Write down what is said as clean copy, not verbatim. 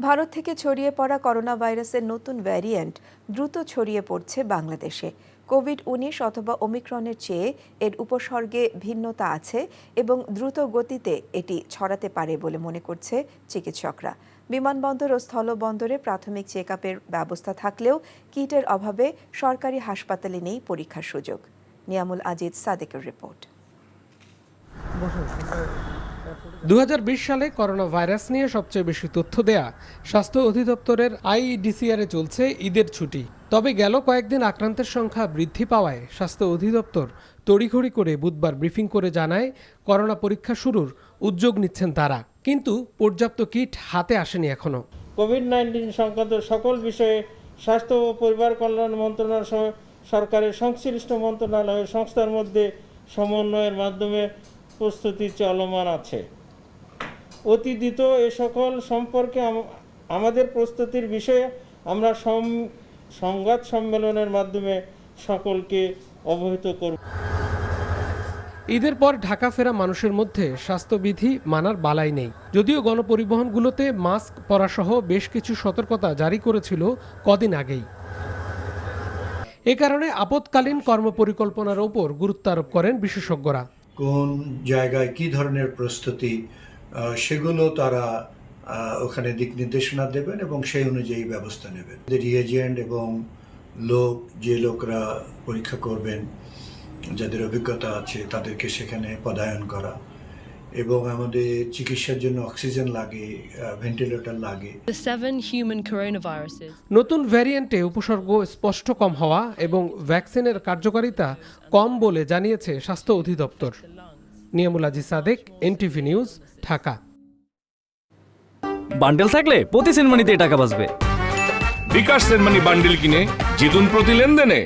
ভারত থেকে ছড়িয়ে পড়া করোনা ভাইরাসের নতুন ভ্যারিয়েন্ট দ্রুত ছড়িয়ে পড়ছে বাংলাদেশে। কোভিড-19 অথবা ওমিক্রনের চেয়ে এর উপসর্গে ভিন্নতা আছে এবং দ্রুত গতিতে এটি ছড়াতে পারে বলে মনে করছে চিকিৎসকরা। বিমানবন্দর ও স্থলবন্দরে প্রাথমিক চেকআপের ব্যবস্থা থাকলেও কিটের অভাবে সরকারি হাসপাতালে নেই পরীক্ষার সুযোগ। নিয়ামুল আজিজ সাদেকের রিপোর্ট। 2020 সালে করোনা ভাইরাস নিয়ে সবচেয়ে বেশি তথ্য দেয়া স্বাস্থ্য অধিদপ্তরের আইইডিসিআরে চলছে ঈদের ছুটি। তবে গেল কয়েকদিন আক্রান্তের সংখ্যা বৃদ্ধি পাওয়ায় স্বাস্থ্য অধিদপ্তর তড়িঘড়ি করে বুধবার ব্রিফিং করে জানায় করোনা পরীক্ষা শুরুর উদ্যোগ নিচ্ছেন তারা, কিন্তু পর্যাপ্ত কিট হাতে আসেনি এখনো। কোভিড-19 সংক্রান্ত সকল বিষয়ে স্বাস্থ্য ও পরিবার কল্যাণ মন্ত্রণালয় সহ সরকারের সংশ্লিষ্ট মন্ত্রণালয় সংস্থার মধ্যে সমন্বয়ের মাধ্যমে প্রস্তুতি চলমান আছে। অতি দ্রুত এ সকল সম্পর্কে আমাদের প্রস্তুতির বিষয়ে আমরা সংবাদ সম্মেলনের মাধ্যমে সকলকে অবহিত করব। ঈদের পর ঢাকা ফেরা মানুষের মধ্যে স্বাস্থ্যবিধি মানার বালাই নেই। যদিও গণপরিবহনগুলোতে মাস্ক পরাসহ বেশ কিছু সতর্কতা জারি করেছিল কদিন আগেই। এ কারণে আপৎকালীন কর্মপরিকল্পনার ওপর গুরুত্ব আরোপ করেন বিশেষজ্ঞরা। কোন জায়গায় কি ধরনের প্রস্তুতি সেগুলো তারা ওখানে দিক নির্দেশনা দেবেন এবং সেই অনুযায়ী ব্যবস্থা নেবেন। রিএজেন্ট এবং যে লোকরা পরীক্ষা করবেন, যাদের অভিজ্ঞতা আছে তাদেরকে সেখানে পদায়ন করা, এবং আমাদের চিকিৎসার জন্য অক্সিজেন লাগে, ভেন্টিলেটর লাগে। নতুন ভ্যারিয়েন্টে উপসর্গ স্পষ্ট কম হওয়া এবং ভ্যাকসিনের কার্যকারিতা কম বলে জানিয়েছে স্বাস্থ্য অধিদপ্তর। Niamul Aziz Sadek, NTV news, Dhaka. Bundle থাকলে প্রতি সেনমানিতে টাকা বাঁচবে। বিকাশ সেনমানি বান্ডেল কিনে জিতুন প্রতি লেনদেনে।